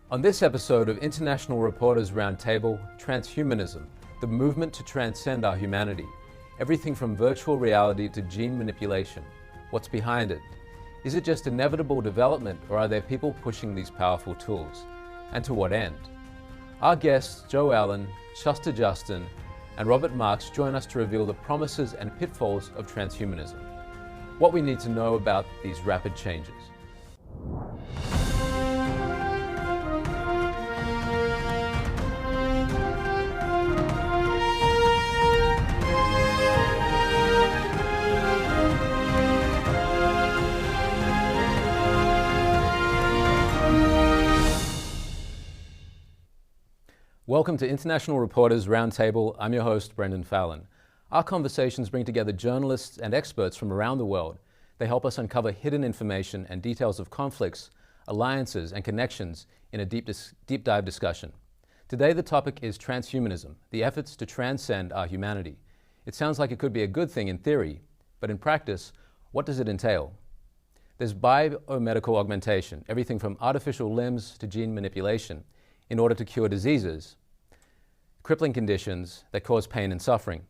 On this episode of International Reporters Roundtable, Transhumanism, the movement to transcend our humanity. Everything from virtual reality to gene manipulation. What's behind it? Is it just inevitable development, or are there people pushing these powerful tools? And to what end? Our guests, Joe Allen, Shuster Justin, and Robert Marks join us to reveal the promises and pitfalls of transhumanism. What we need to know about these rapid changes. Welcome to International Reporters Roundtable. I'm your host, Brendan Fallon. Our conversations bring together journalists and experts from around the world. They help us uncover hidden information and details of conflicts, alliances, and connections in a deep dive discussion. Today, the topic is transhumanism, the efforts to transcend our humanity. It sounds like it could be a good thing in theory, but in practice, what does it entail? There's biomedical augmentation, everything from artificial limbs to gene manipulation, in order to cure diseases, crippling conditions that cause pain and suffering.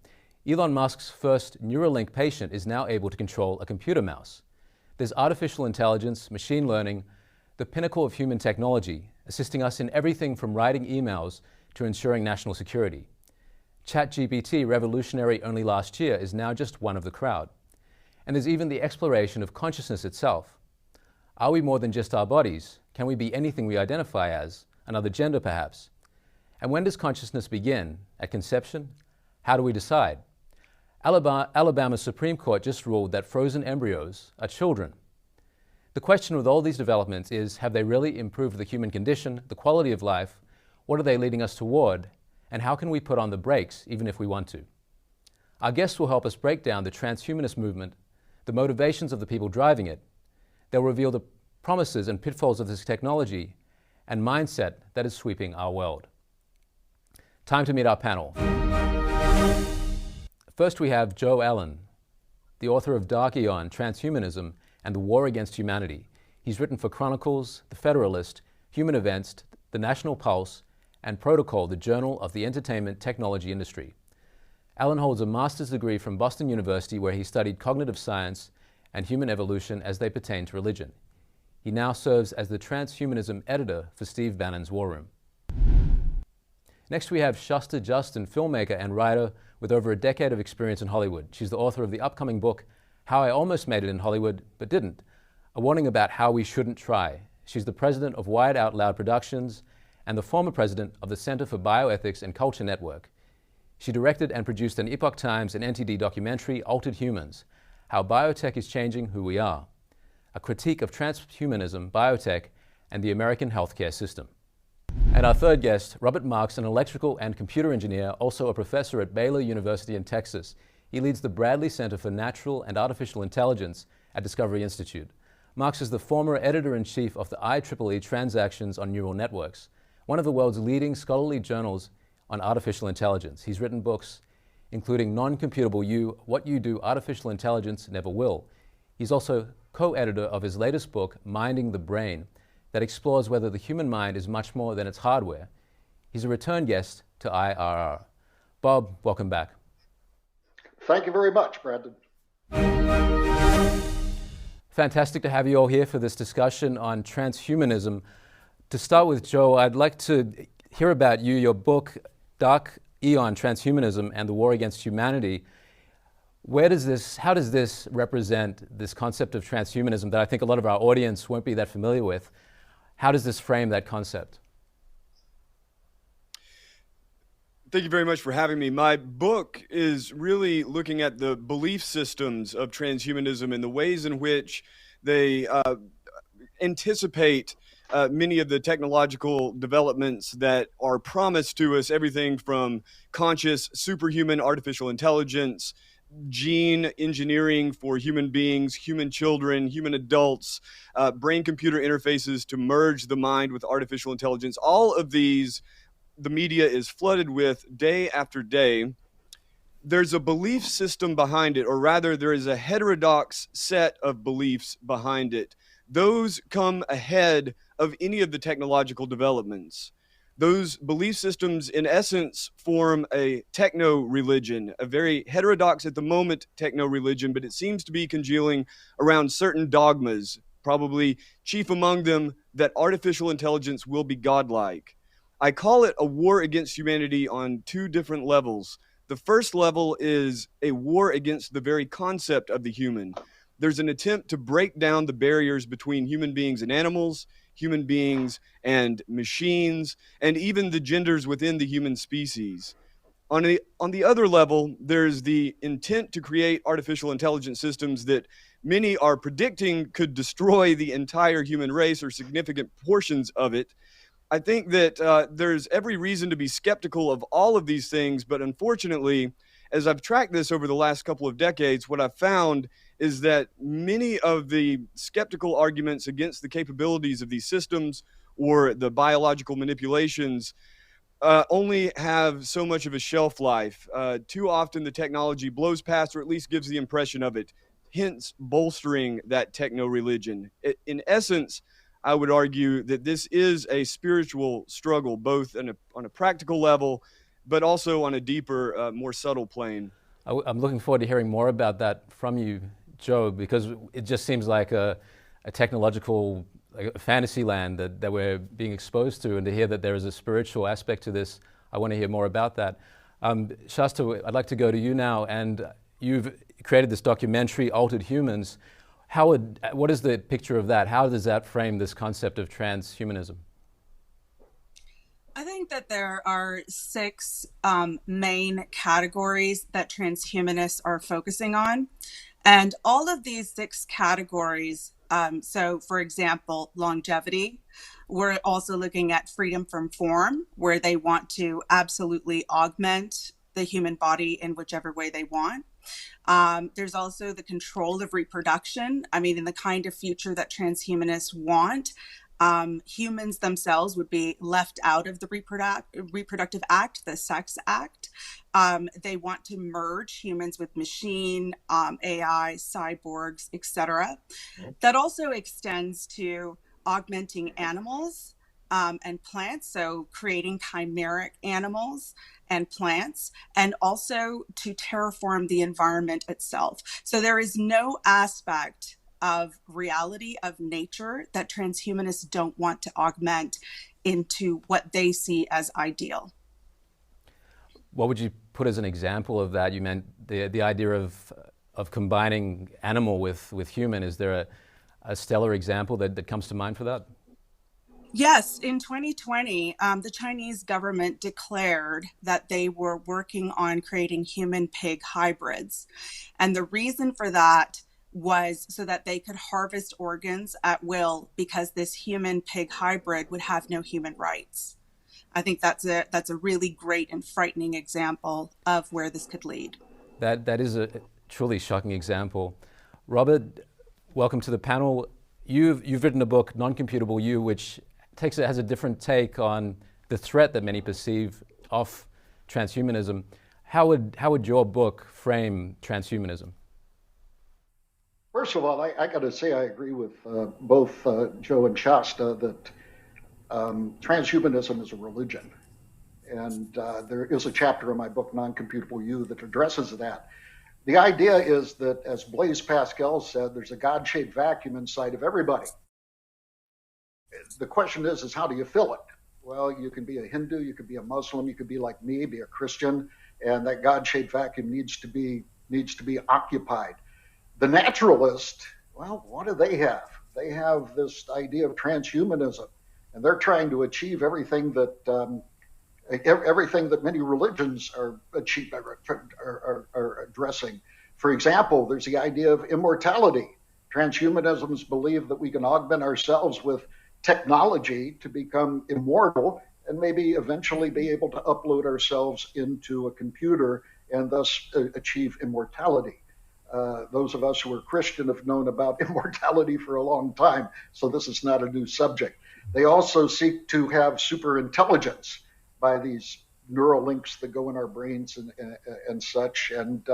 Elon Musk's first Neuralink patient is now able to control a computer mouse. There's artificial intelligence, machine learning, the pinnacle of human technology, assisting us in everything from writing emails to ensuring national security. ChatGPT, revolutionary only last year, is now just one of the crowd. And there's even the exploration of consciousness itself. Are we more than just our bodies? Can we be anything we identify as? Another gender, perhaps? And when does consciousness begin? At conception? How do we decide? Alabama's Supreme Court just ruled that frozen embryos are children. The question with all these developments is, have they really improved the human condition, the quality of life? What are they leading us toward? And how can we put on the brakes, even if we want to? Our guests will help us break down the transhumanist movement, the motivations of the people driving it. They'll reveal the promises and pitfalls of this technology and mindset that is sweeping our world. Time to meet our panel. First, we have Joe Allen, the author of Dark Aeon, Transhumanism, and the War Against Humanity. He's written for Chronicles, The Federalist, Human Events, The National Pulse, and Protocol, the Journal of the Entertainment Technology Industry. Allen holds a master's degree from Boston University, where he studied cognitive science and human evolution as they pertain to religion. He now serves as the transhumanism editor for Steve Bannon's War Room. Next, we have Shuster Justin, filmmaker and writer with over a decade of experience in Hollywood. She's the author of the upcoming book, How I Almost Made It in Hollywood, But Didn't, a warning about how we shouldn't try. She's the president of Wired Out Loud Productions and the former president of the Center for Bioethics and Culture Network. She directed and produced an Epoch Times and NTD documentary, Altered Humans, How Biotech is Changing Who We Are, a critique of transhumanism, biotech, and the American healthcare system. And our third guest, Robert Marks, an electrical and computer engineer, also a professor at Baylor University in Texas. He leads the Bradley Center for Natural and Artificial Intelligence at Discovery Institute. Marks is the former editor-in-chief of the IEEE Transactions on Neural Networks, one of the world's leading scholarly journals on artificial intelligence. He's written books including Non-Computable You, What You Do Artificial Intelligence Never Will. He's also co-editor of his latest book, Minding the Brain, that explores whether the human mind is much more than its hardware. He's a return guest to IRR. Bob, welcome back. Thank you very much, Brandon. Fantastic to have you all here for this discussion on transhumanism. To start with, Joe, I'd like to hear about you, your book, Dark Aeon, Transhumanism and the War Against Humanity. How does this represent this concept of transhumanism that I think a lot of our audience won't be that familiar with? How does this frame that concept? Thank you very much for having me. My book is really looking at the belief systems of transhumanism and the ways in which they anticipate many of the technological developments that are promised to us, everything from conscious, superhuman artificial intelligence, gene engineering for human beings, human children, human adults, brain-computer interfaces to merge the mind with artificial intelligence. All of these, the media is flooded with day after day. There's a belief system behind it, or rather there is a heterodox set of beliefs behind it those come ahead of any of the technological developments. Those belief systems, in essence, form a techno-religion, a very heterodox at the moment techno-religion, but it seems to be congealing around certain dogmas, probably chief among them that artificial intelligence will be godlike. I call it a war against humanity on two different levels. The first level is a war against the very concept of the human. There's an attempt to break down the barriers between human beings and animals, human beings and machines, and even the genders within the human species. On the other level, there's the intent to create artificial intelligence systems that many are predicting could destroy the entire human race or significant portions of it. I think that there's every reason to be skeptical of all of these things, but unfortunately, as I've tracked this over the last couple of decades, what I've found is that many of the skeptical arguments against the capabilities of these systems or the biological manipulations only have so much of a shelf life. Too often the technology blows past, or at least gives the impression of it, hence bolstering that techno-religion. In essence, I would argue that this is a spiritual struggle, both on a practical level, but also on a deeper, more subtle plane. I'm looking forward to hearing more about that from you, Joe, because it just seems like a technological fantasy land that we're being exposed to, and to hear that there is a spiritual aspect to this, I want to hear more about that. Shasta, I'd like to go to you now, and you've created this documentary, Altered Humans. What is the picture of that? How does that frame this concept of transhumanism? I think that there are six main categories that transhumanists are focusing on. And all of these six categories, so for example, longevity, we're also looking at freedom from form, where they want to absolutely augment the human body in whichever way they want. There's also the control of reproduction. I mean, in the kind of future that transhumanists want, humans themselves would be left out of the reproductive act, the sex act. They want to merge humans with machine, AI, cyborgs, etc. That also extends to augmenting animals and plants, so creating chimeric animals and plants, and also to terraform the environment itself. So there is no aspect of reality, of nature, that transhumanists don't want to augment into what they see as ideal. What would you put as an example of that? You meant the idea of combining animal with human. Is there a stellar example that comes to mind for that? Yes, in 2020, the Chinese government declared that they were working on creating human-pig hybrids. And the reason for that was so that they could harvest organs at will, because this human-pig hybrid would have no human rights. I think that's a really great and frightening example of where this could lead. That is a truly shocking example. Robert, welcome to the panel. You've written a book, Non-Computable You, which has a different take on the threat that many perceive of transhumanism. How would your book frame transhumanism? First of all, I got to say I agree with both Joe and Shasta that transhumanism is a religion. And there is a chapter in my book, Non-Computable You, that addresses that. The idea is that, as Blaise Pascal said, there's a God-shaped vacuum inside of everybody. The question is how do you fill it? Well, you can be a Hindu, you could be a Muslim, you could be like me, be a Christian, and that God-shaped vacuum needs to be occupied. The naturalist, well, what do they have? They have this idea of transhumanism, and they're trying to achieve everything that many religions are addressing. For example, there's the idea of immortality. Transhumanists believe that we can augment ourselves with technology to become immortal and maybe eventually be able to upload ourselves into a computer and thus achieve immortality. Those of us who are Christian have known about immortality for a long time, so this is not a new subject. They also seek to have super intelligence by these neural links that go in our brains and such. And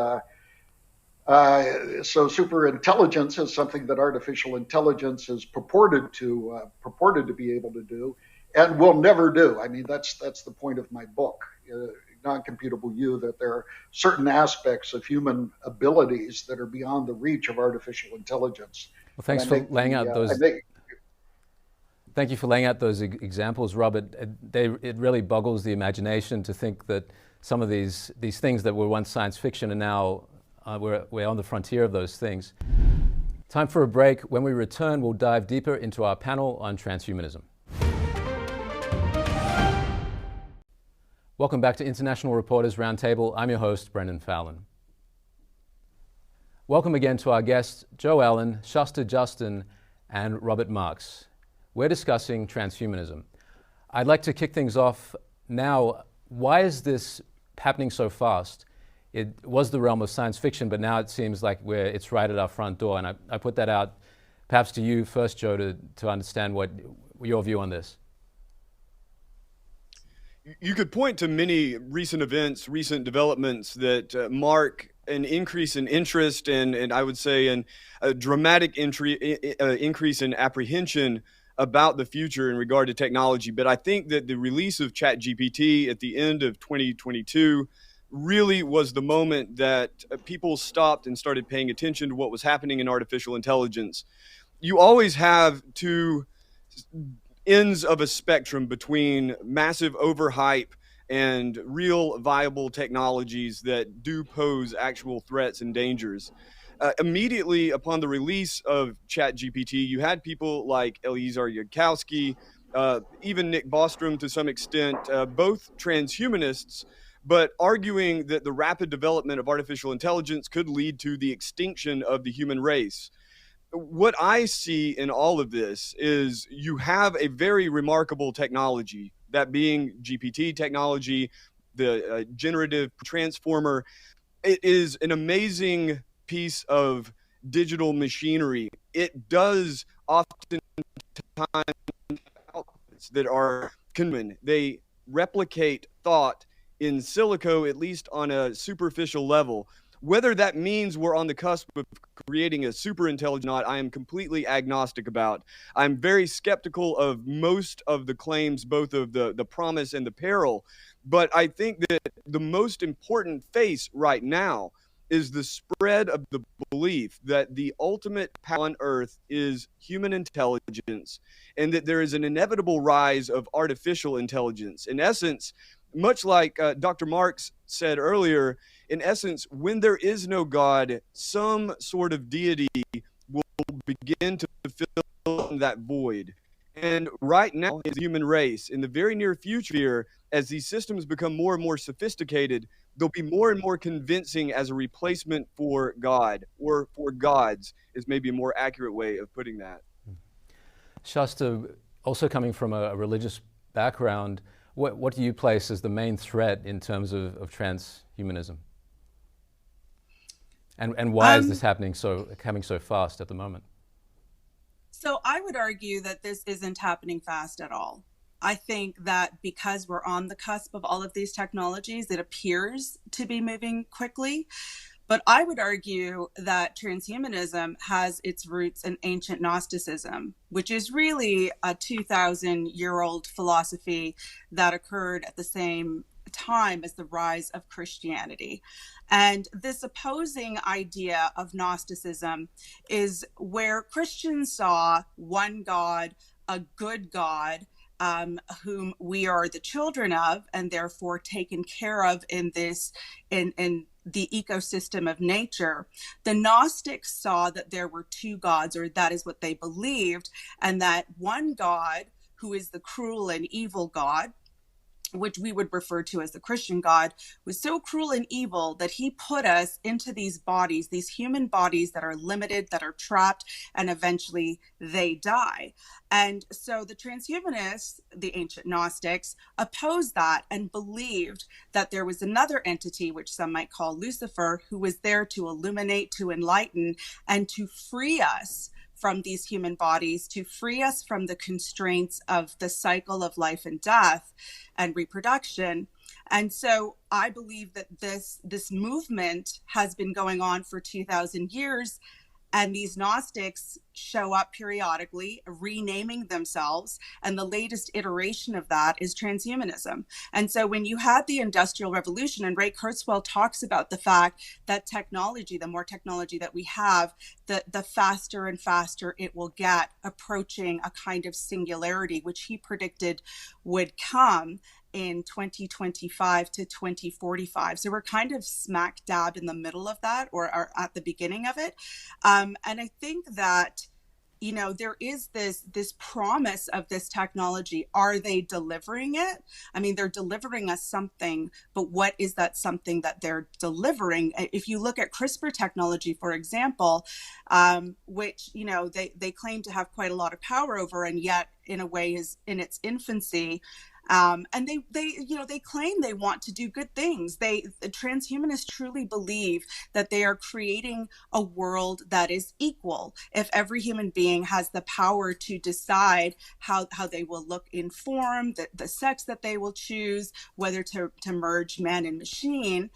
So super intelligence is something that artificial intelligence is purported to be able to do, and will never do. I mean, that's the point of my book, Non-Computable You, that there are certain aspects of human abilities that are beyond the reach of artificial intelligence. Well, thanks for laying out those. Thank you for laying out those examples, Robert. It really boggles the imagination to think that some of these things that were once science fiction are now we're on the frontier of those things. Time for a break. When we return, we'll dive deeper into our panel on transhumanism. Welcome back to International Reporters Roundtable. I'm your host, Brendan Fallon. Welcome again to our guests, Joe Allen, Shasta Justin, and Robert Marks. We're discussing transhumanism. I'd like to kick things off now. Why is this happening so fast? It was the realm of science fiction, but now it seems like it's right at our front door. And I put that out perhaps to you first, Joe, to understand what your view on this. You could point to many recent events, recent developments that mark an increase in interest and I would say a dramatic increase in apprehension about the future in regard to technology. But I think that the release of ChatGPT at the end of 2022 really was the moment that people stopped and started paying attention to what was happening in artificial intelligence. You always have two ends of a spectrum between massive overhype and real viable technologies that do pose actual threats and dangers. Immediately upon the release of ChatGPT, you had people like Eliezer Yudkowsky, even Nick Bostrom to some extent, both transhumanists, but arguing that the rapid development of artificial intelligence could lead to the extinction of the human race. What I see in all of this is you have a very remarkable technology, that being GPT technology, the generative transformer. It is an amazing piece of digital machinery. It does oftentimes outputs that are common. They replicate thought in silico, at least on a superficial level. Whether that means we're on the cusp of creating a super intelligent or not, I am completely agnostic about. I'm very skeptical of most of the claims, both of the promise and the peril. But I think that the most important face right now is the spread of the belief that the ultimate power on Earth is human intelligence, and that there is an inevitable rise of artificial intelligence. In essence, much like Dr. Marks said earlier, in essence, when there is no God, some sort of deity will begin to fill that void. And right now, is the human race. In the very near future, as these systems become more and more sophisticated, they'll be more and more convincing as a replacement for God, or for gods, is maybe a more accurate way of putting that. Shasta, also coming from a religious background, what do you place as the main threat in terms of transhumanism? And why is this coming so fast at the moment? So I would argue that this isn't happening fast at all. I think that because we're on the cusp of all of these technologies, it appears to be moving quickly. But I would argue that transhumanism has its roots in ancient Gnosticism, which is really a 2,000-year-old philosophy that occurred at the same time as the rise of Christianity. And this opposing idea of Gnosticism is where Christians saw one God, a good God, whom we are the children of and therefore taken care of in the ecosystem of nature. The Gnostics saw that there were two gods, or that is what they believed, and that one God, who is the cruel and evil God, which we would refer to as the Christian God, was so cruel and evil that he put us into these bodies, these human bodies that are limited, that are trapped, and eventually they die. And so the transhumanists, the ancient Gnostics, opposed that and believed that there was another entity, which some might call Lucifer, who was there to illuminate, to enlighten, and to free us from these human bodies, to free us from the constraints of the cycle of life and death and reproduction, And so I believe that this movement has been going on for 2,000 years, and these Gnostics show up periodically, renaming themselves. And the latest iteration of that is transhumanism. And so when you had the Industrial Revolution, and Ray Kurzweil talks about the fact that technology, the more technology that we have, the faster and faster it will get, approaching a kind of singularity, which he predicted would come in 2025 to 2045. So we're kind of smack dab in the middle of that, or are at the beginning of it. And I think that, you know, there is this promise of this technology. Are they delivering it? I mean, they're delivering us something, but what is that something that they're delivering? If you look at CRISPR technology, for example, which, you know, they claim to have quite a lot of power over, and yet in a way is in its infancy. And they claim they want to do good things. The transhumanists truly believe that they are creating a world that is equal. If every human being has the power to decide how they will look in form, the sex that they will choose, whether to merge man and machine.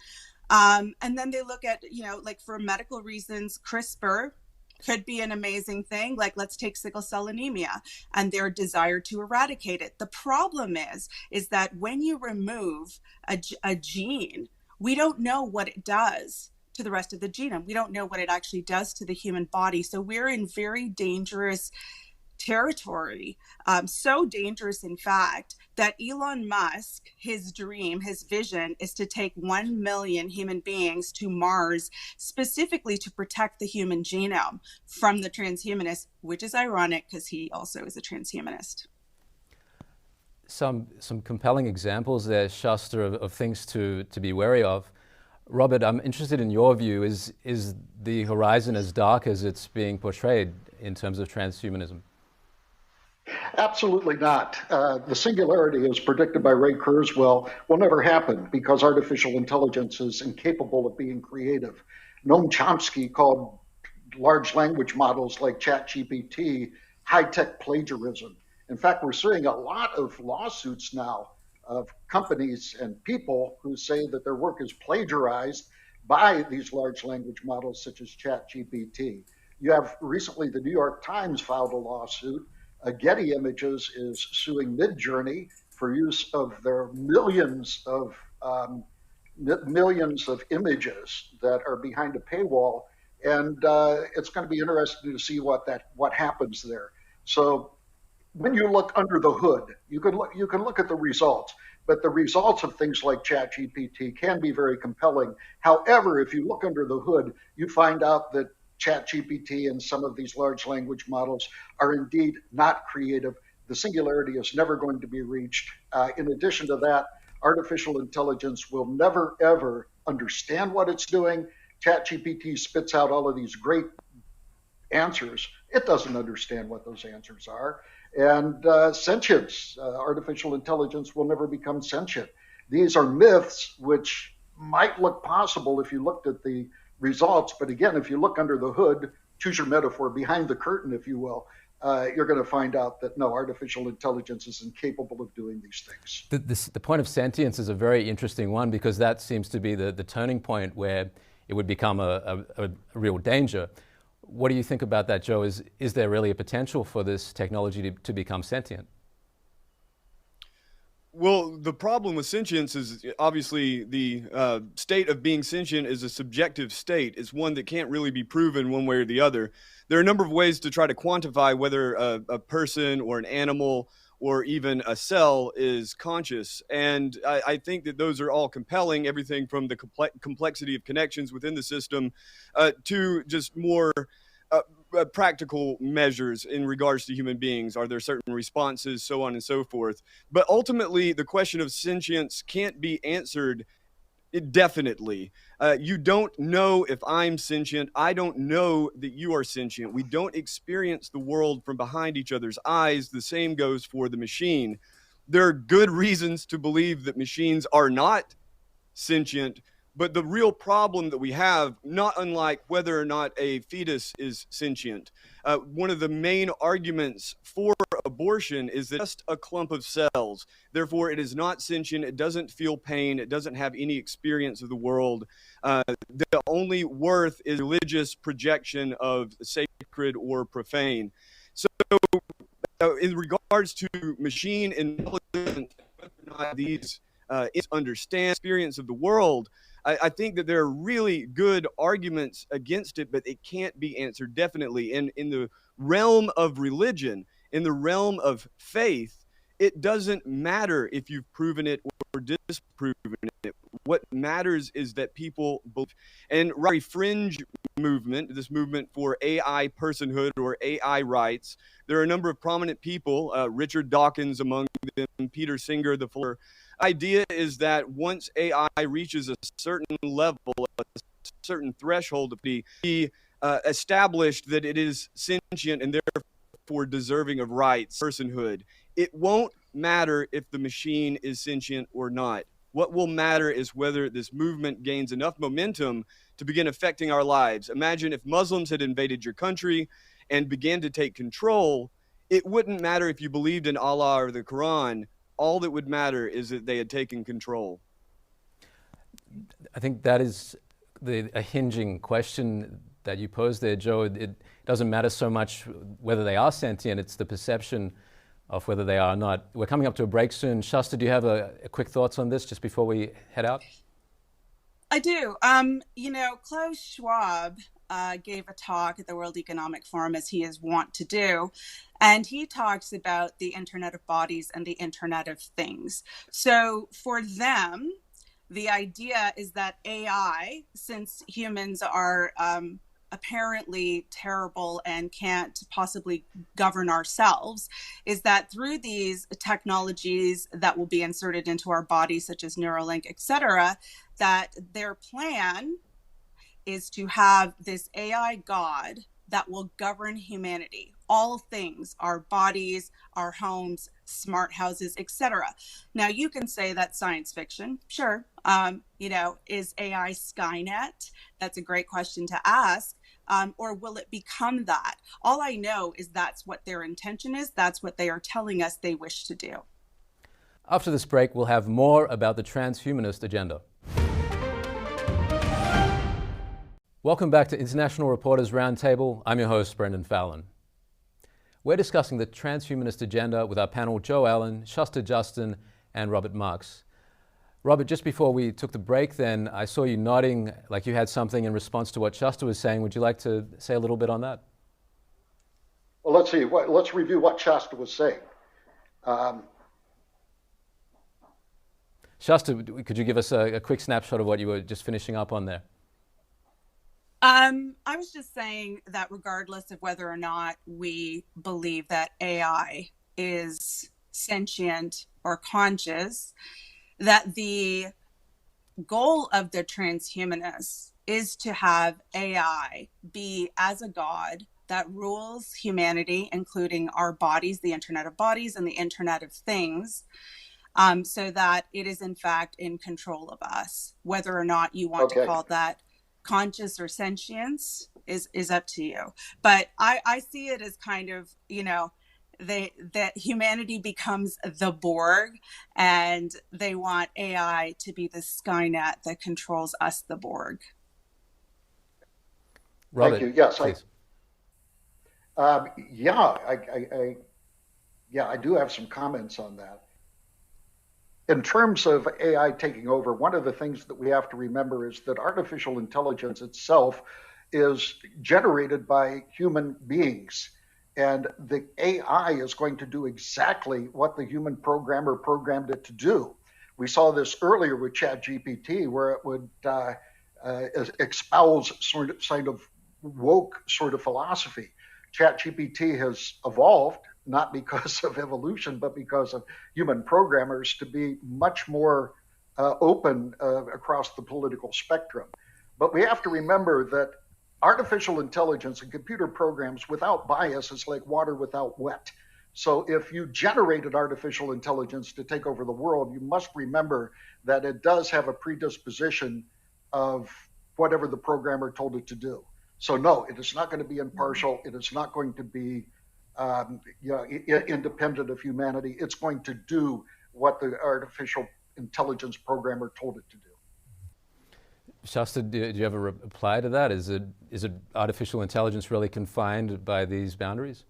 And then they look at, you know, like for medical reasons, CRISPR could be an amazing thing. Like, let's take sickle cell anemia and their desire to eradicate it. The problem is that when you remove a gene, we don't know what it does to the rest of the genome. We don't know what it actually does to the human body. So we're in very dangerous territory, so dangerous, in fact, that Elon Musk, his dream, his vision is to take 1 million human beings to Mars, specifically to protect the human genome from the transhumanists, which is ironic because he also is a transhumanist. Some compelling examples there, Shasta, of things to be wary of. Robert, I'm interested in your view. Is the horizon as dark as it's being portrayed in terms of transhumanism? Absolutely not. The singularity, as predicted by Ray Kurzweil, will never happen because artificial intelligence is incapable of being creative. Noam Chomsky called large language models like ChatGPT high-tech plagiarism. In fact, we're seeing a lot of lawsuits now of companies and people who say that their work is plagiarized by these large language models such as ChatGPT. You have recently the New York Times filed a lawsuit. Getty Images is suing Midjourney for use of their millions of images that are behind a paywall, and it's going to be interesting to see what happens there. So when you look under the hood, you can look at the results, but the results of things like ChatGPT can be very compelling. However, if you look under the hood, you find out that ChatGPT and some of these large language models are indeed not creative. The singularity is never going to be reached. In addition to that, artificial intelligence will never, ever understand what it's doing. ChatGPT spits out all of these great answers. It doesn't understand what those answers are. And sentience, artificial intelligence will never become sentient. These are myths which might look possible if you looked at the results. But again, if you look under the hood, choose your metaphor, behind the curtain, if you will, you're going to find out that no, artificial intelligence is incapable of doing these things. The point of sentience is a very interesting one, because that seems to be the turning point where it would become a real danger. What do you think about that, Joe? Is there really a potential for this technology to become sentient? Well, the problem with sentience is obviously the state of being sentient is a subjective state. It's one that can't really be proven one way or the other. There are a number of ways to try to quantify whether a person or an animal or even a cell is conscious. And I think that those are all compelling, everything from the complexity of connections within the system to just more practical measures in regards to human beings. Are there certain responses, so on and so forth? But ultimately, the question of sentience can't be answered definitely. You don't know if I'm sentient. I don't know that you are sentient. We don't experience the world from behind each other's eyes. The same goes for the machine. There are good reasons to believe that machines are not sentient, But the real problem that we have, not unlike whether or not a fetus is sentient, one of the main arguments for abortion is that it's just a clump of cells. Therefore, it is not sentient. It doesn't feel pain. It doesn't have any experience of the world. The only worth is religious projection of sacred or profane. So in regards to machine intelligence, whether or not these understand experience of the world, I think that there are really good arguments against it, but it can't be answered definitely. And in the realm of religion, in the realm of faith, it doesn't matter if you've proven it or disproven it. What matters is that people believe. And right, fringe movement, this movement for AI personhood or AI rights, there are a number of prominent people, Richard Dawkins among them, Peter Singer, the fuller. Idea is that once AI reaches a certain level, a certain threshold to be established that it is sentient and therefore deserving of rights, personhood. It won't matter if the machine is sentient or not. What will matter is whether this movement gains enough momentum to begin affecting our lives. Imagine if Muslims had invaded your country and began to take control. It wouldn't matter if you believed in Allah or the Quran. All that would matter is that they had taken control. I think that is a hinging question that you posed there, Joe. It doesn't matter so much whether they are sentient, it's the perception of whether they are or not. We're coming up to a break soon. Shasta, do you have a quick thoughts on this just before we head out? I do. Klaus Schwab gave a talk at the World Economic Forum, as he is wont to do, and he talks about the Internet of Bodies and the Internet of Things. So for them, the idea is that AI, since humans are apparently terrible and can't possibly govern ourselves, is that through these technologies that will be inserted into our bodies, such as Neuralink, etc., that their plan is to have this AI God that will govern humanity, all things, our bodies, our homes, smart houses, etc. Now, you can say that's science fiction, sure. Is AI Skynet? That's a great question to ask. Or will it become that? All I know is that's what their intention is. That's what they are telling us they wish to do. After this break, we'll have more about the transhumanist agenda. Welcome back to International Reporters Roundtable. I'm your host, Brendan Fallon. We're discussing the transhumanist agenda with our panel, Joe Allen, Shasta Justin, and Robert Marks. Robert, just before we took the break then, I saw you nodding like you had something in response to what Shasta was saying. Would you like to say a little bit on that? Well, let's see. Let's review what Shasta was saying. Shasta, could you give us a quick snapshot of what you were just finishing up on there? I was just saying that regardless of whether or not we believe that AI is sentient or conscious, that the goal of the transhumanists is to have AI be as a god that rules humanity, including our bodies, the Internet of Bodies and the Internet of Things, so that it is in fact in control of us. Whether or not you want to call that conscious or sentience is up to you. But I see it as kind of, that humanity becomes the Borg, and they want AI to be the Skynet that controls us, the Borg. Robert, thank you. Yes, please. I do have some comments on that. In terms of AI taking over, one of the things that we have to remember is that artificial intelligence itself is generated by human beings. And the AI is going to do exactly what the human programmer programmed it to do. We saw this earlier with ChatGPT, where it would espouse sort of woke sort of philosophy. ChatGPT has evolved, not because of evolution, but because of human programmers, to be much more open across the political spectrum. But we have to remember that artificial intelligence and computer programs without bias is like water without wet. So if you generated artificial intelligence to take over the world, you must remember that it does have a predisposition of whatever the programmer told it to do. So no, it is not going to be impartial. It is not going to be independent of humanity. It's going to do what the artificial intelligence programmer told it to do. Shasta, do you have a reply to that? Is it artificial intelligence really confined by these boundaries?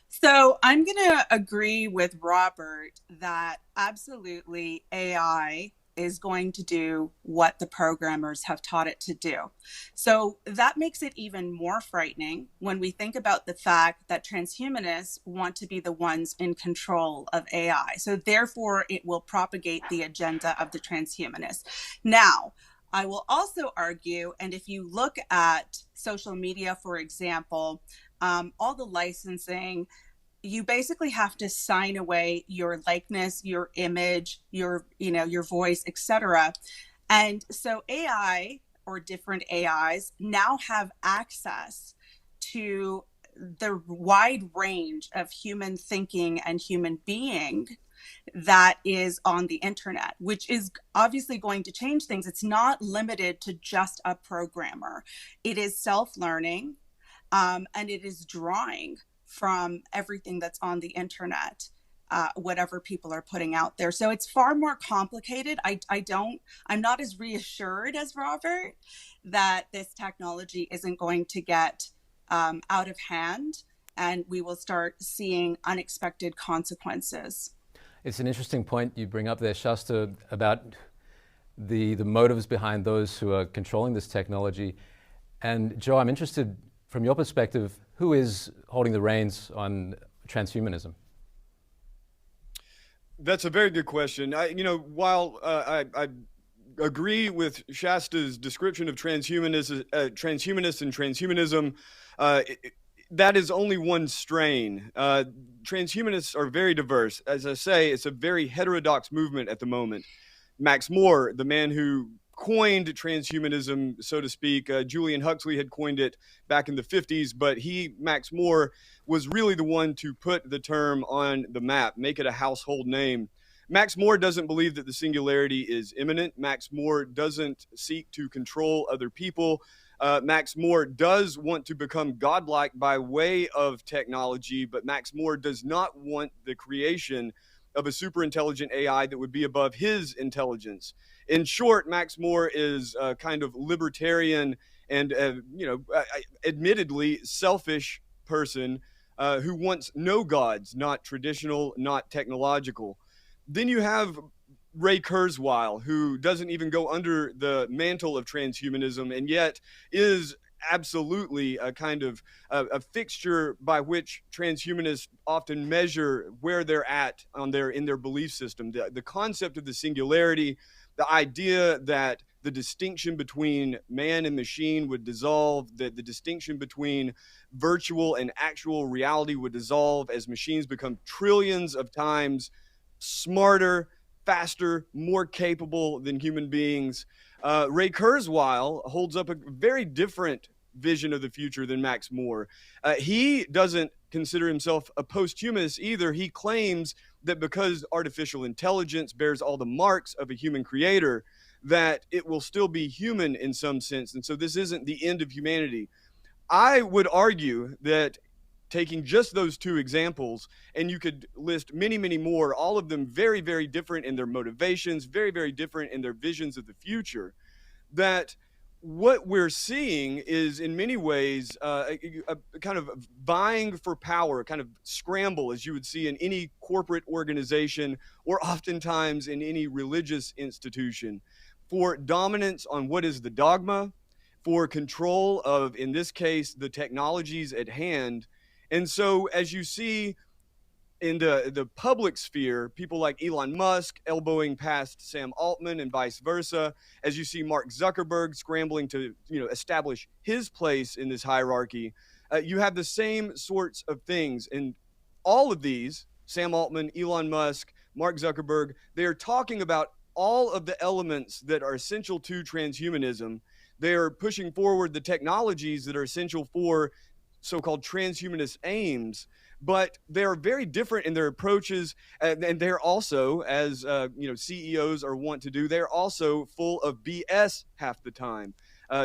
So I'm going to agree with Robert that absolutely AI is going to do what the programmers have taught it to do. So that makes it even more frightening when we think about the fact that transhumanists want to be the ones in control of AI. So therefore, it will propagate the agenda of the transhumanists. Now, I will also argue, and if you look at social media, for example, all the licensing, you basically have to sign away your likeness, your image, your voice, etc. And so AI or different AIs now have access to the wide range of human thinking and human being that is on the internet, which is obviously going to change things. It's not limited to just a programmer. It is self-learning, and it is drawing from everything that's on the internet, whatever people are putting out there. So it's far more complicated. I'm not as reassured as Robert that this technology isn't going to get out of hand and we will start seeing unexpected consequences. It's an interesting point you bring up there, Shasta, about the motives behind those who are controlling this technology. And Joe, I'm interested, from your perspective, who is holding the reins on transhumanism? That's a very good question. While I agree with Shasta's description of transhumanists and transhumanism, that is only one strain. Transhumanists are very diverse. As I say, it's a very heterodox movement at the moment. Max Moore, the man who coined transhumanism, so to speak, Julian Huxley had coined it back in the 50s, but Max Moore, was really the one to put the term on the map, make it a household name. Max Moore doesn't believe that the singularity is imminent. Max Moore doesn't seek to control other people. Max Moore does want to become godlike by way of technology, but Max Moore does not want the creation of a super intelligent AI that would be above his intelligence. In short, Max Moore is a kind of libertarian and, admittedly selfish person who wants no gods, not traditional, not technological. Then you have Ray Kurzweil, who doesn't even go under the mantle of transhumanism and yet is absolutely a kind of a fixture by which transhumanists often measure where they're at in their belief system. The concept of the singularity, the idea that the distinction between man and machine would dissolve, that the distinction between virtual and actual reality would dissolve as machines become trillions of times smarter, faster, more capable than human beings. Ray Kurzweil holds up a very different vision of the future than Max Moore. He doesn't consider himself a post-humanist either. He claims that because artificial intelligence bears all the marks of a human creator, that it will still be human in some sense. And so this isn't the end of humanity. I would argue that taking just those two examples, and you could list many, many more, all of them very, very different in their motivations, very, very different in their visions of the future, that what we're seeing is in many ways a kind of vying for power, a kind of scramble, as you would see in any corporate organization or oftentimes in any religious institution, for dominance on what is the dogma, for control of, in this case, the technologies at hand. And so as you see in the public sphere, people like Elon Musk elbowing past Sam Altman and vice versa, as you see Mark Zuckerberg scrambling to establish his place in this hierarchy, you have the same sorts of things. And all of these, Sam Altman, Elon Musk, Mark Zuckerberg, they are talking about all of the elements that are essential to transhumanism. They are pushing forward the technologies that are essential for so-called transhumanist aims. but they're very different in their approaches, and they're also, as CEOs are wont to do, they're also full of BS half the time,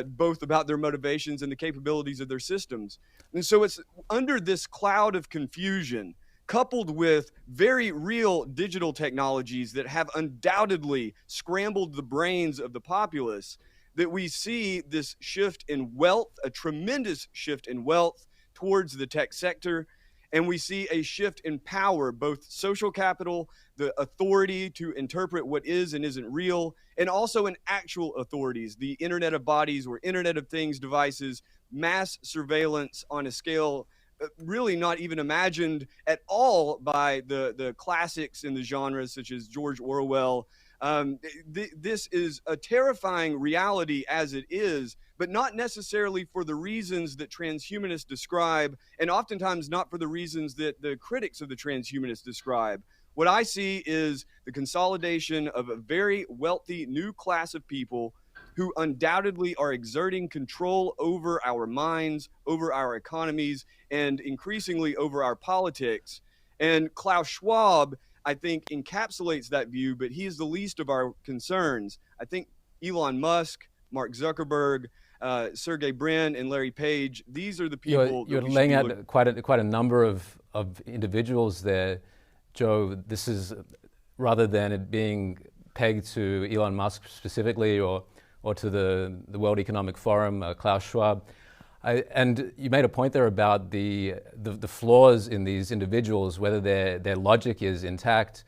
both about their motivations and the capabilities of their systems. And so it's under this cloud of confusion, coupled with very real digital technologies that have undoubtedly scrambled the brains of the populace, that we see this shift in wealth, a tremendous shift in wealth towards the tech sector. And we see a shift in power, both social capital, the authority to interpret what is and isn't real, and also in actual authorities, the Internet of Bodies or Internet of Things devices, mass surveillance on a scale really not even imagined at all by the classics in the genres such as George Orwell. This is a terrifying reality as it is, but not necessarily for the reasons that transhumanists describe, and oftentimes not for the reasons that the critics of the transhumanists describe. What I see is the consolidation of a very wealthy new class of people who undoubtedly are exerting control over our minds, over our economies, and increasingly over our politics. And Klaus Schwab, I think, encapsulates that view, but he is the least of our concerns. I think Elon Musk, Mark Zuckerberg, Sergey Brin, and Larry Page, these are the people. You're laying out quite a number of individuals there, Joe. This is, rather than it being pegged to Elon Musk specifically or to the World Economic Forum, Klaus Schwab. And you made a point there about the flaws in these individuals, whether their logic is intact,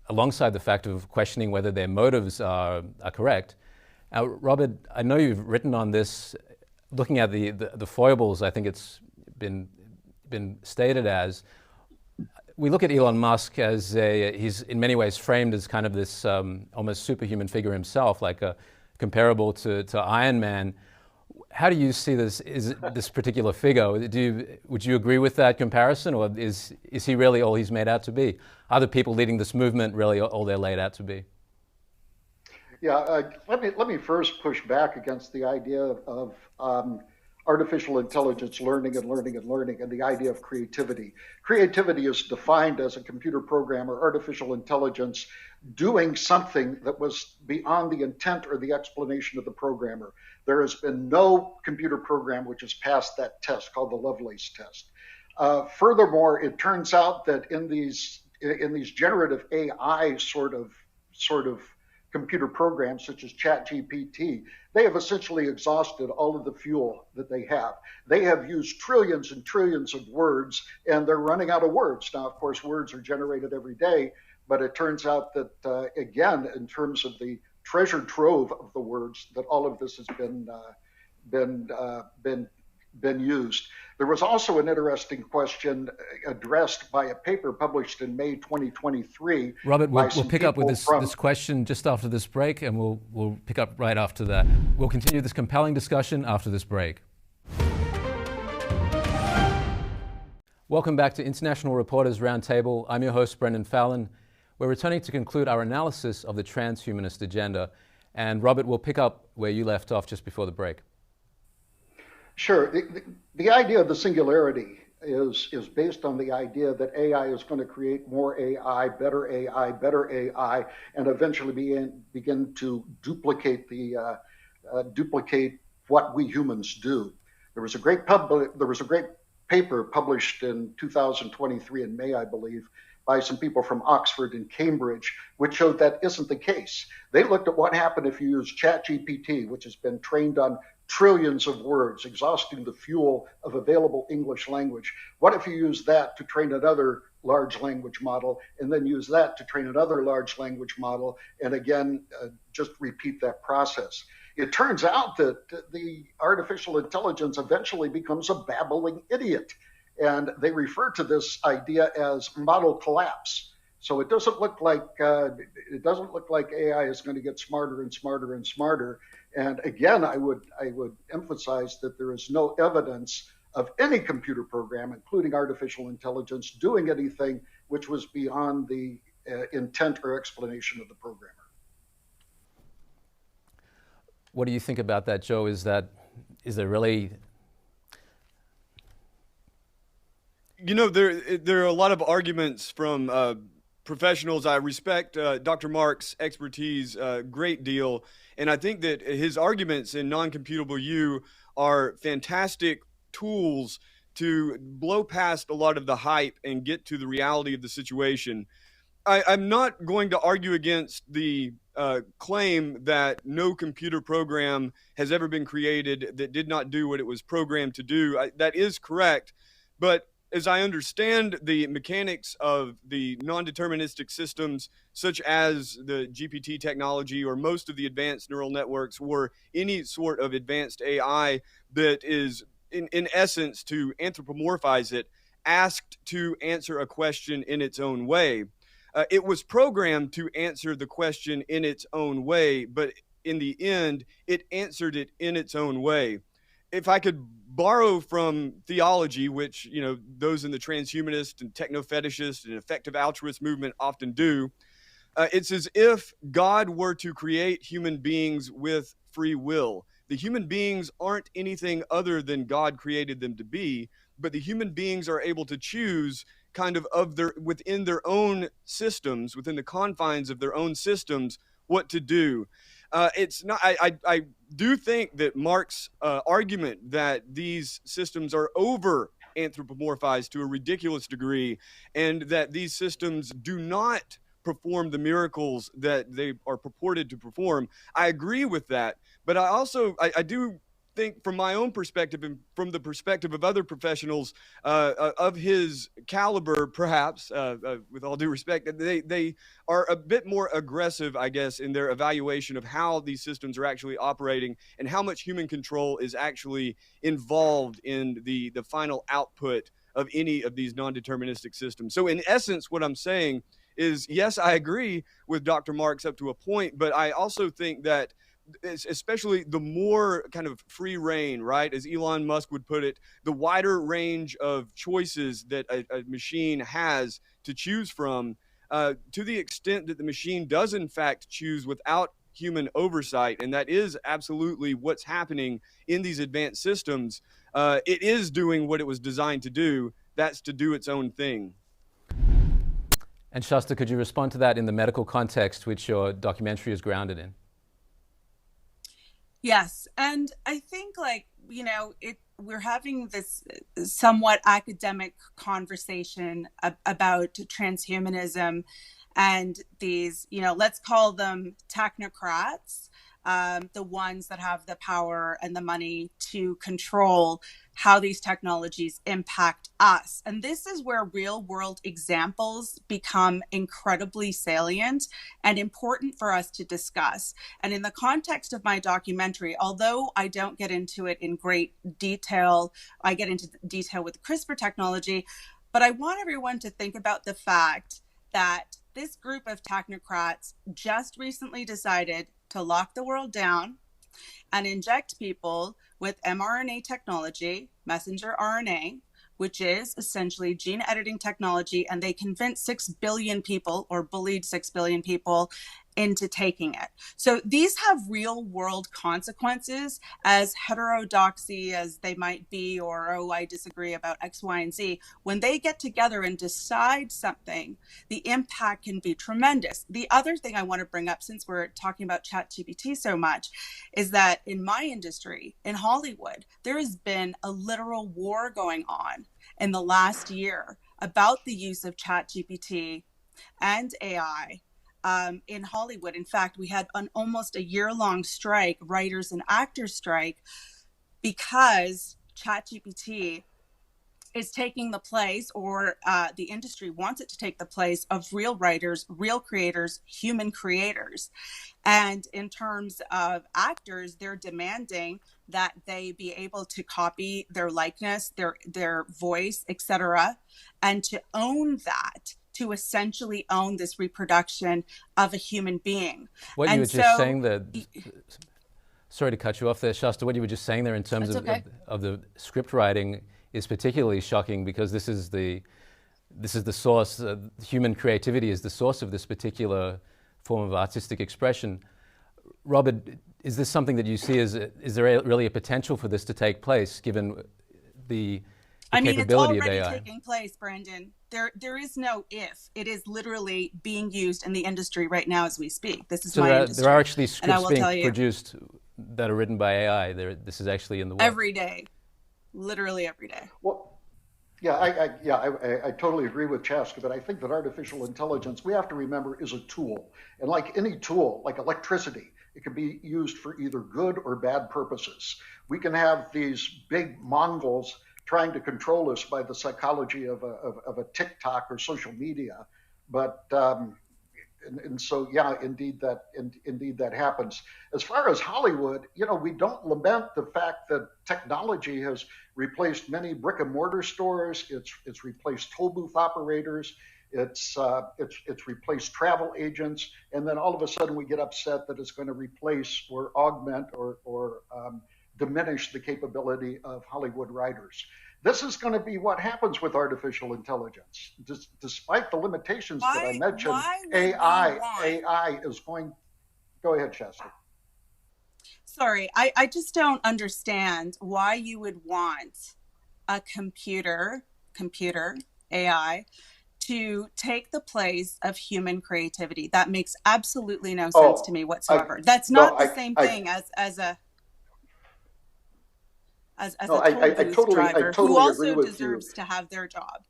alongside the fact of questioning whether their motives are correct. Now, Robert, I know you've written on this, looking at the foibles. I think it's been stated as, we look at Elon Musk as he's in many ways framed as kind of this almost superhuman figure himself, like comparable to Iron Man. How do you see this particular figure? Would you agree with that comparison, or is he really all he's made out to be? Are the people leading this movement really all they're laid out to be? Yeah, let me first push back against the idea of artificial intelligence learning and the idea of creativity. Creativity is defined as a computer program or artificial intelligence doing something that was beyond the intent or the explanation of the programmer. There has been no computer program which has passed that test, called the Lovelace test. Furthermore, it turns out that in these generative AI sort of computer programs such as ChatGPT, they have essentially exhausted all of the fuel that they have. They have used trillions and trillions of words, and they're running out of words. Now, of course, words are generated every day, but it turns out that, again, in terms of the treasure trove of the words, that all of this has been used. There was also an interesting question addressed by a paper published in May 2023. Robert, we'll pick up with this question just after this break, and we'll pick up right after that. We'll continue this compelling discussion after this break. Welcome back to International Reporters Roundtable. I'm your host, Brendan Fallon. We're returning to conclude our analysis of the transhumanist agenda. And Robert, we'll pick up where you left off just before the break. Sure. The idea of the singularity is based on the idea that AI is going to create more AI, better AI, and eventually begin to duplicate what we humans do. There was a great paper published in 2023 in May, I believe, by some people from Oxford and Cambridge, which showed that isn't the case. They looked at what happened if you use ChatGPT, which has been trained on trillions of words, exhausting the fuel of available English language. What if you use that to train another large language model, and then use that to train another large language model, and again, just repeat that process? It turns out that the artificial intelligence eventually becomes a babbling idiot. And they refer to this idea as model collapse. So it doesn't look like AI is going to get smarter and smarter and smarter. And again, I would emphasize that there is no evidence of any computer program, including artificial intelligence, doing anything which was beyond the intent or explanation of the programmer. What do you think about that, Joe? Is there really You know, there are a lot of arguments from professionals. I respect Dr. Mark's expertise a great deal, and I think that his arguments in non-computable you are fantastic tools to blow past a lot of the hype and get to the reality of the situation. I'm not going to argue against the claim that no computer program has ever been created that did not do what it was programmed to do. That is correct. But as I understand the mechanics of the non-deterministic systems, such as the GPT technology or most of the advanced neural networks or any sort of advanced AI that is, in essence, to anthropomorphize it, asked to answer a question in its own way. It was programmed to answer the question in its own way, but in the end, it answered it in its own way. If I could borrow from theology, which those in the transhumanist and techno-fetishist and effective altruist movement often do, it's as if God were to create human beings with free will. The human beings aren't anything other than God created them to be, but the human beings are able to choose kind of their within their own systems, within the confines of their own systems, what to do. It's not. I do think that Mark's argument that these systems are over anthropomorphized to a ridiculous degree, and that these systems do not perform the miracles that they are purported to perform. I agree with that, but I do think, from my own perspective and from the perspective of other professionals of his caliber, perhaps, with all due respect, they are a bit more aggressive, I guess, in their evaluation of how these systems are actually operating and how much human control is actually involved in the final output of any of these non-deterministic systems. So in essence, what I'm saying is, yes, I agree with Dr. Marks up to a point, but I also think that especially the more kind of free reign, right, as Elon Musk would put it, the wider range of choices that a machine has to choose from, to the extent that the machine does in fact choose without human oversight, and that is absolutely what's happening in these advanced systems, it is doing what it was designed to do. That's to do its own thing. And Shasta, could you respond to that in the medical context which your documentary is grounded in? Yes, and I think we're having this somewhat academic conversation about transhumanism and these, let's call them technocrats, the ones that have the power and the money to control how these technologies impact us. And this is where real world examples become incredibly salient and important for us to discuss. And in the context of my documentary, although I don't get into it in great detail, I get into detail with the CRISPR technology, but I want everyone to think about the fact that this group of technocrats just recently decided to lock the world down and inject people with mRNA technology, messenger RNA, which is essentially gene editing technology, and they convinced 6 billion people, or bullied 6 billion people, into taking it. So these have real world consequences, as heterodoxy as they might be, or, oh, I disagree about X, Y, and Z. When they get together and decide something, the impact can be tremendous. The other thing I want to bring up, since we're talking about ChatGPT so much, is that in my industry, in Hollywood, there has been a literal war going on in the last year about the use of ChatGPT and AI in Hollywood. In fact, we had almost a year-long strike, writers and actors strike, because ChatGPT is taking the place, or the industry wants it to take the place of real writers, real creators, human creators. And in terms of actors, they're demanding that they be able to copy their likeness, their voice, etc., and to own that, to essentially own this reproduction of a human being. What you were just saying there, sorry to cut you off there, Shasta, what you were just saying there in terms of the script writing is particularly shocking, because this is the source, human creativity is the source of this particular form of artistic expression. Robert, is this something that you see as, is there really a potential for this to take place, given the I mean, it's capability of already AI? taking place, Brendan. There is no if. It is literally being used in the industry right now as we speak. This is So my there industry. are actually And I scripts will being tell you, produced that are written by AI. This is actually in the works. every day, literally every day. Well, yeah, I totally agree with Chaska, but I think that artificial intelligence, we have to remember, is a tool. And like any tool, like electricity, it can be used for either good or bad purposes. We can have these big Mongols trying to control us by the psychology of a TikTok or social media. But and so yeah, indeed that happens. As far as Hollywood, we don't lament the fact that technology has replaced many brick and mortar stores. It's replaced toll booth operators. It's replaced travel agents, and then all of a sudden we get upset that it's going to replace or augment or diminish the capability of Hollywood writers. This is going to be what happens with artificial intelligence. Despite the limitations that I mentioned, AI is going. Go ahead, Chester. Sorry, I just don't understand why you would want a computer, AI, to take the place of human creativity. That makes absolutely no sense to me whatsoever. That's not the same thing as a toll booth driver who also deserves to have their job.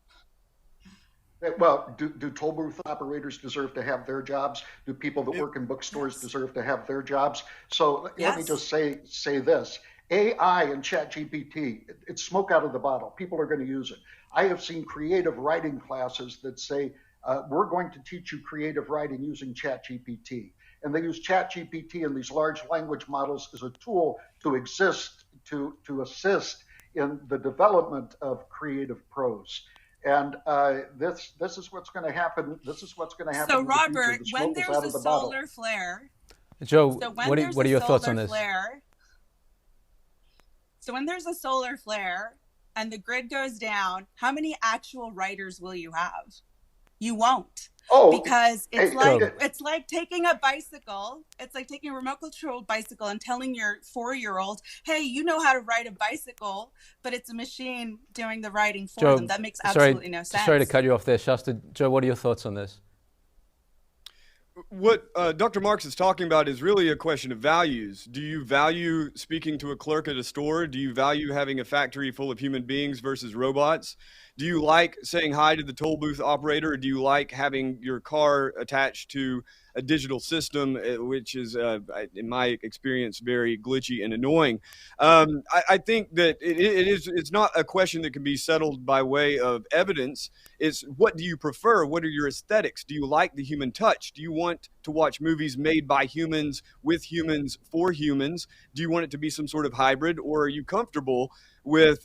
Well, do toll booth operators deserve to have their jobs? Do people that work in bookstores deserve to have their jobs? So let me just say this. AI and ChatGPT, it's smoke out of the bottle. People are going to use it. I have seen creative writing classes that say, we're going to teach you creative writing using ChatGPT. And they use ChatGPT and these large language models as a tool to assist in the development of creative prose. And this is what's going to happen. This is what's going to happen. So, Robert, when there's a solar flare, Joe, what are your thoughts on this? So when there's a solar flare and the grid goes down, how many actual writers will you have? You won't. Because it's like taking a bicycle. It's like taking a remote controlled bicycle and telling your 4-year-old, hey, you know how to ride a bicycle, but it's a machine doing the riding for them. That makes absolutely no sense. Sorry to cut you off there, Shasta. Joe, what are your thoughts on this? What Dr. Marks is talking about is really a question of values. Do you value speaking to a clerk at a store? Do you value having a factory full of human beings versus robots? Do you like saying hi to the toll booth operator? Or do you like having your car attached to a digital system, which is, in my experience, very glitchy and annoying? I think that it's not a question that can be settled by way of evidence. It's what do you prefer? What are your aesthetics? Do you like the human touch? Do you want to watch movies made by humans, with humans, for humans? Do you want it to be some sort of hybrid, or are you comfortable with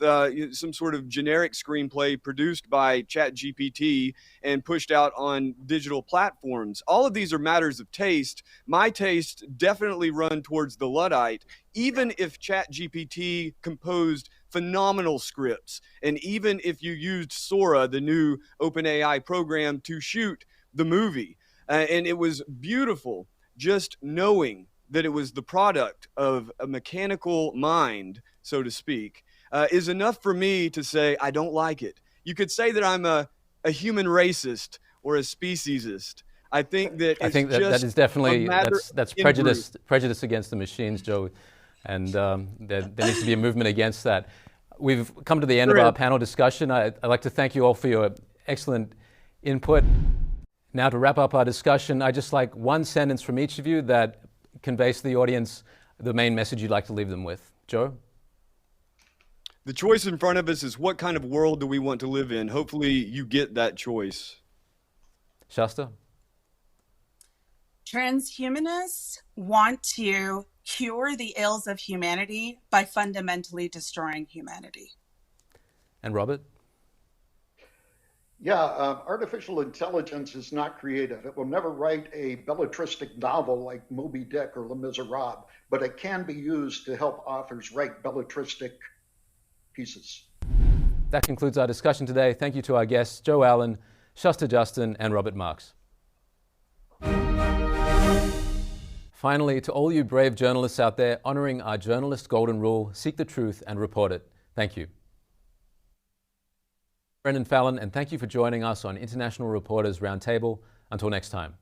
some sort of generic screenplay produced by ChatGPT and pushed out on digital platforms? All of these are matters of taste. My tastes definitely run towards the Luddite, even if ChatGPT composed phenomenal scripts, and even if you used Sora, the new OpenAI program, to shoot the movie. And it was beautiful just knowing that it was the product of a mechanical mind, so to speak, is enough for me to say I don't like it. You could say that I'm a human racist or a speciesist. I think that that is definitely that's prejudice against the machines, Joe, and there needs to be a movement against that. We've come to the end of our panel discussion. I'd like to thank you all for your excellent input. Now, to wrap up our discussion, I'd just like one sentence from each of you that conveys to the audience the main message you'd like to leave them with. Joe? The choice in front of us is what kind of world do we want to live in? Hopefully you get that choice. Shasta? Transhumanists want to cure the ills of humanity by fundamentally destroying humanity. And Robert? Yeah, artificial intelligence is not creative. It will never write a belletristic novel like Moby Dick or Les Miserables, but it can be used to help authors write belletristic pieces. That concludes our discussion today. Thank you to our guests, Joe Allen, Shasta Justin, and Robert Marks. Finally, to all you brave journalists out there honoring our journalist golden rule, seek the truth and report it. Thank you. Brendan Fallon, and thank you for joining us on International Reporters Roundtable. Until next time.